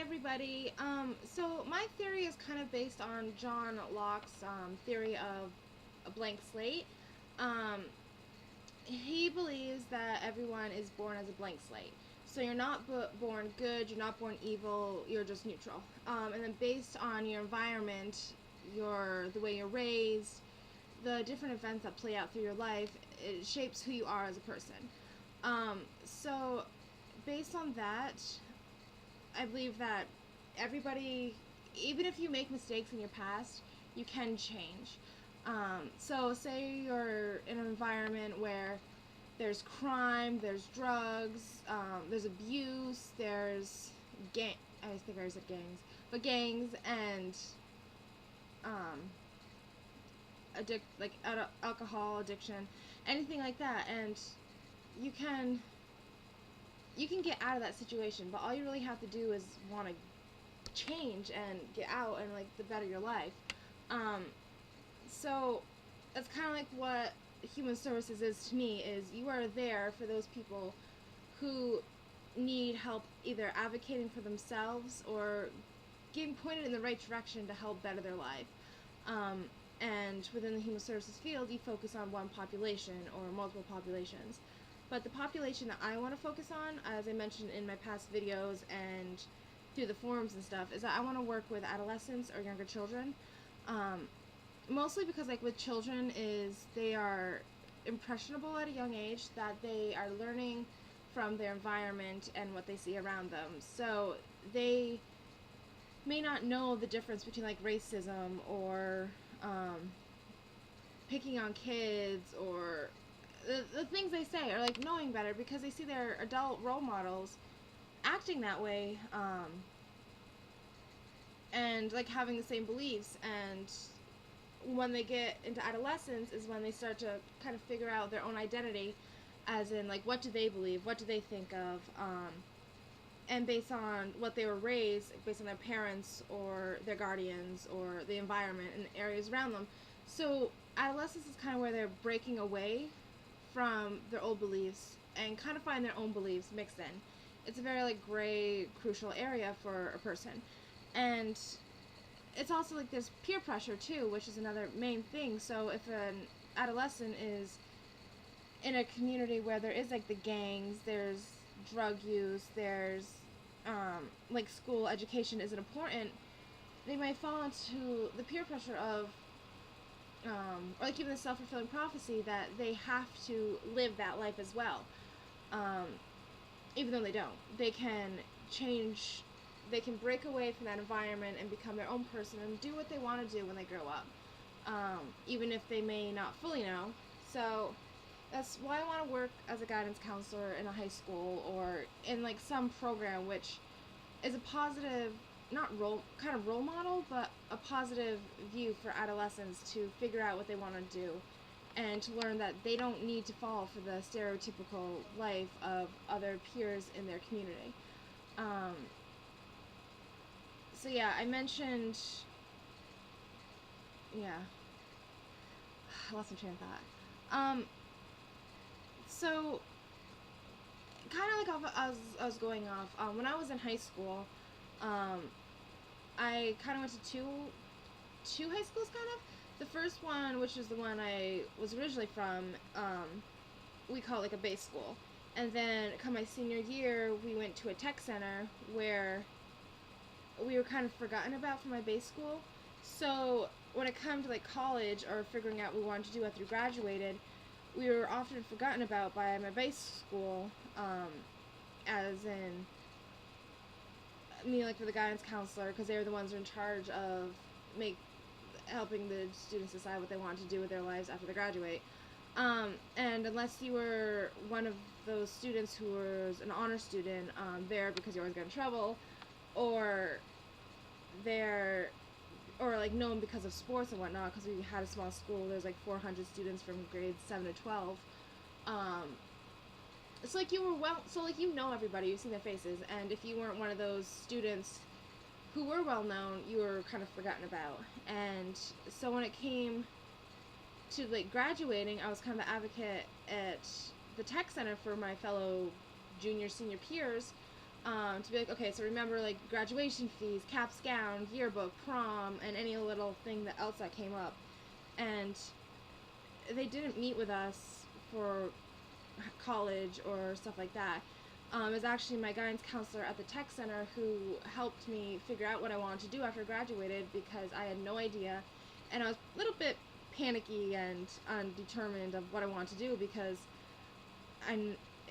everybody. So my theory is kind of based on John Locke's theory of a blank slate. Um, he believes that everyone is born as a blank slate. So you're not born good, you're not born evil, you're just neutral. And then based on your environment, the way you're raised, the different events that play out through your life, it shapes who you are as a person. So based on that, I believe that everybody, even if you make mistakes in your past, you can change. So, say you're in an environment where there's crime, there's drugs, there's abuse, there's I think I said gangs, but gangs and um, alcohol addiction, anything like that, and you can you can get out of that situation, but all you really have to do is want to change and get out and like to better your life. Um, so that's kind of like what human services is to me. Is you are there for those people who need help, either advocating for themselves or getting pointed in the right direction to help better their life. And within the human services field, you focus on one population or multiple populations. But the population that I want to focus on, as I mentioned in my past videos and through the forums and stuff, is that I want to work with adolescents or younger children. Mostly because, like, with children, is they are impressionable at a young age, that they are learning from their environment and what they see around them. So they may not know the difference between like racism or picking on kids, or the things they say are like knowing better because they see their adult role models acting that way, and like having the same beliefs. And when they get into adolescence is when they start to kind of figure out their own identity, as in like what do they believe, what do they think of, and based on what they were raised, based on their parents or their guardians or the environment and the areas around them. So adolescence is kind of where they're breaking away from their old beliefs and kind of find their own beliefs mixed in. It's a very like gray, crucial area for a person. And it's also like there's peer pressure too, which is another main thing. So if an adolescent is in a community where there is like the gangs, there's drug use, there's like school education isn't important, they might fall into the peer pressure of or like even the self-fulfilling prophecy that they have to live that life as well. um, Even though they don't, they can change, they can break away from that environment and become their own person and do what they want to do when they grow up, even if they may not fully know. So that's why I want to work as a guidance counselor in a high school or in like some program which is a positive, not role model, but a positive view for adolescents to figure out what they want to do and to learn that they don't need to fall for the stereotypical life of other peers in their community. Um, so yeah, I mentioned, yeah, I lost my train of thought. Um, so kind of like I was going off, when I was in high school, um, I kind of went to two high schools, kind of. The first one, which is the one I was originally from, we call it like a base school. And then come my senior year, we went to a tech center where we were kind of forgotten about from my base school. So when it came to like college or figuring out what we wanted to do after we graduated, we were often forgotten about by my base school, as in me, like for the guidance counselor, because they were the ones in charge of helping the students decide what they wanted to do with their lives after they graduate. And unless you were one of those students who was an honor student, there because you always got in trouble, or there, or like known because of sports and whatnot, because we had a small school. There's like 400 students from grades 7 to 12. So like you were so like you know everybody, you've seen their faces, and if you weren't one of those students who were well known, you were kind of forgotten about. And so when it came to like graduating, I was kind of the advocate at the tech center for my fellow junior senior peers, to be like, okay, so remember like graduation fees, caps, gown, yearbook, prom, and any little thing that else that came up. And they didn't meet with us for college or stuff like that. It was actually my guidance counselor at the tech center who helped me figure out what I wanted to do after I graduated, because I had no idea, and I was a little bit panicky and undetermined of what I wanted to do, because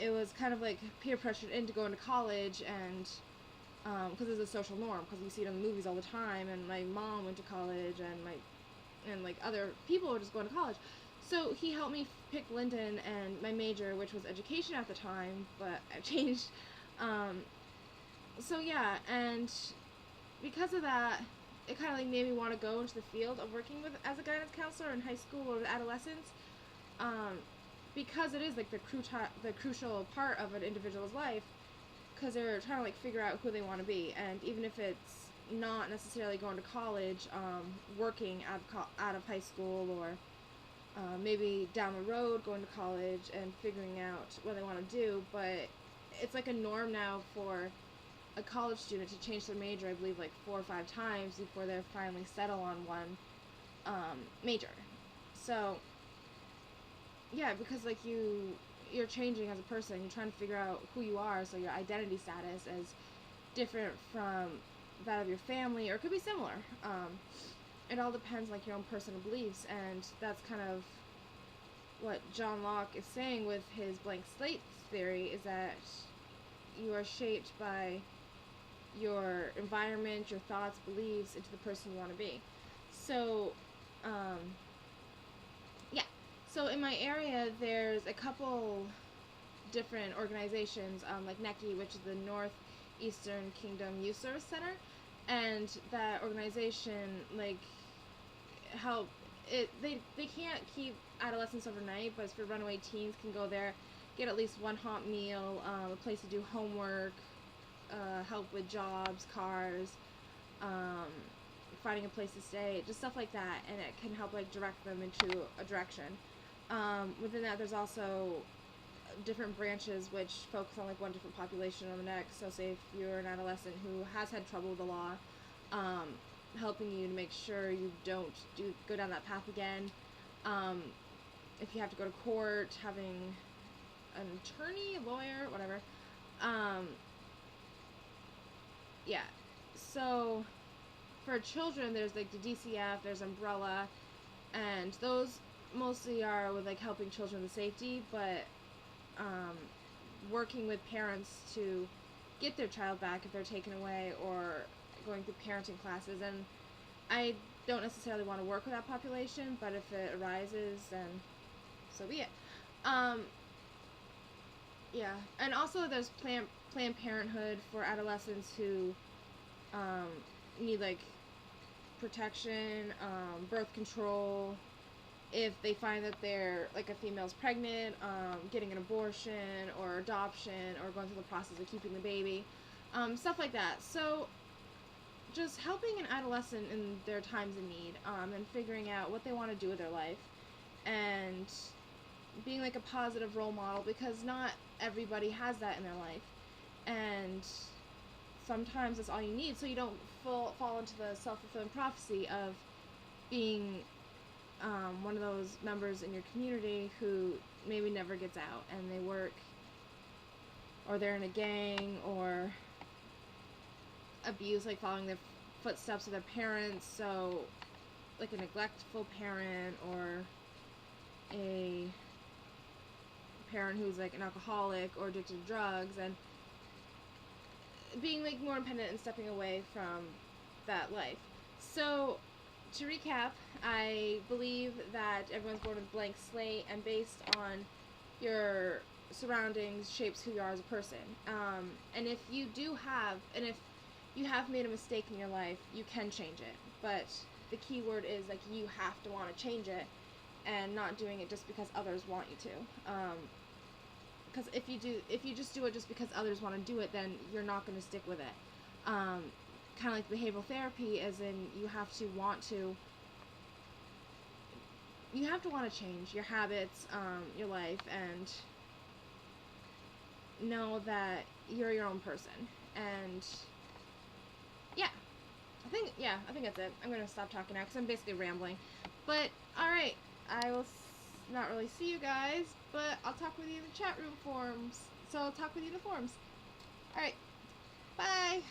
it was kind of like peer pressured into going to college, and because it's a social norm, because you see it in the movies all the time, and my mom went to college, and like other people were just going to college. So he helped me pick Linden and my major, which was education at the time, but I've changed. So yeah, and because of that, it kind of like made me want to go into the field of working with as a guidance counselor in high school or with adolescents, because it is like the crucial part of an individual's life, because they're trying to like figure out who they want to be, and even if it's not necessarily going to college, working out of high school, or maybe down the road going to college and figuring out what they want to do. But it's like a norm now for a college student to change their major, I believe, like 4 or 5 times before they finally settle on one major. So yeah, because like you're changing as a person, you're trying to figure out who you are, so your identity status is different from that of your family, or it could be similar. It all depends like your own personal beliefs, and that's kind of what John Locke is saying with his blank slate theory, is that you are shaped by your environment, your thoughts, beliefs, into the person you want to be. So yeah, so in my area there's a couple different organizations, like NECI, which is the Northeastern Kingdom Youth Service Center, and that organization like help it. They can't keep adolescents overnight, but for runaway teens can go there, get at least one hot meal, a place to do homework, help with jobs, cars, finding a place to stay, just stuff like that, and it can help like direct them into a direction. Within that, there's also different branches which focus on like one different population on the next. So say if you're an adolescent who has had trouble with the law, helping you to make sure you don't go down that path again. If you have to go to court, having an attorney, a lawyer, whatever. Yeah. So for children, there's like the DCF, there's Umbrella, and those mostly are with like helping children with safety, but working with parents to get their child back if they're taken away, or going through parenting classes. And I don't necessarily want to work with that population, but if it arises, then so be it. Yeah, and also there's Planned Parenthood for adolescents who need like protection, birth control, if they find that they're like a female's pregnant, getting an abortion or adoption, or going through the process of keeping the baby, stuff like that. So just helping an adolescent in their times of need, and figuring out what they want to do with their life, and being like a positive role model, because not everybody has that in their life, and sometimes that's all you need, so you don't fall into the self-fulfilling prophecy of being one of those members in your community who maybe never gets out, and they work, or they're in a gang, or abuse, like following the footsteps of their parents. So like a neglectful parent, or a parent who's like an alcoholic or addicted to drugs, and being like more independent and stepping away from that life. So to recap, I believe that everyone's born with a blank slate, and based on your surroundings shapes who you are as a person. And if you have made a mistake in your life, you can change it. But the key word is like you have to want to change it, and not doing it just because others want you to. Because if you just do it just because others want to do it, then you're not going to stick with it. Kind of like behavioral therapy, as in you have to want to change your habits, your life, and know that you're your own person. And yeah, I think that's it. I'm gonna stop talking now because I'm basically rambling. But alright, I will not really see you guys, but I'll talk with you in the chat room forums. So I'll talk with you in the forums. Alright, bye!